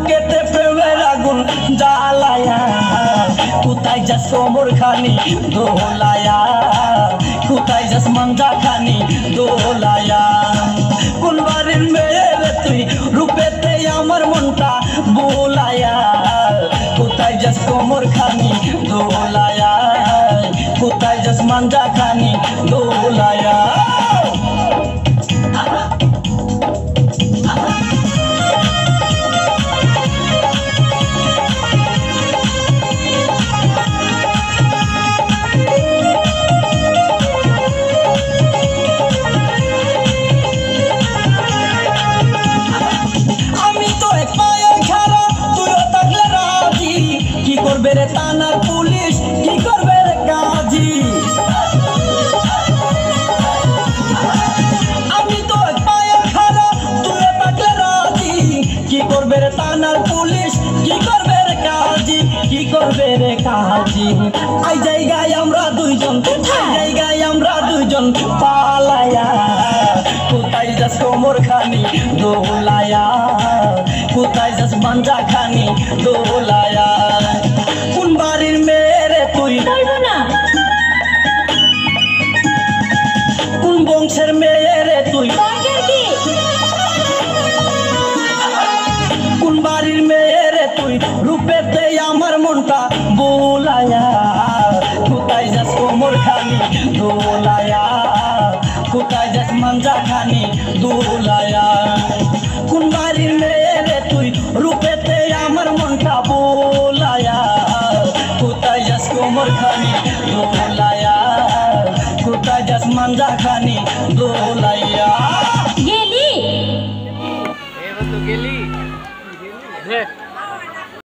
বুকেতে প্রেমের আগুন জ্বালায়া কোথায় যাস কোমর খানি দোলায়া কোথায় যাস মাঞ্জা খানি দোলায়া কোন বাড়ির মেয়ে রে তুই রূপেতে আমার মনটা বোলায়া কোথায় যাস কোমর খানি দোলায়া কোথায় যাস মাঞ্জা খানি দোলায়া বেরে থানার পুলিশ কি করবে রে কাজী আমি তো পায়ে খাড়া তুই থাকলে রাজি কি করবে রে থানার পুলিশ কি করবে রে কাজী কি করবে রে কাজী এই জায়গায় আমরা দুইজন পালায়া কোথায় যাস কোমর খানি দোলায়া কোথায় যাস মাঞ্জা খানি দোলায়া কোন বাড়ির মেয়ে তুই কোন বংশের মেয়ে রে তুই কোন বাড়ির মেয়ে রে তুই রূপেতে আমার মনটা বোলায়া কোথায় যাস কোমর খানি দোলায়া কোথায় যাস মাঞ্জা খানি দোলায়া কোন বাড়ির মেয়ে রে তুই রূপেতে আমার মনটা বোলায়া কোথায় যাস কোমর খানি দোলায়া কোথায় যাস মাঞ্জা খানি দোলায়া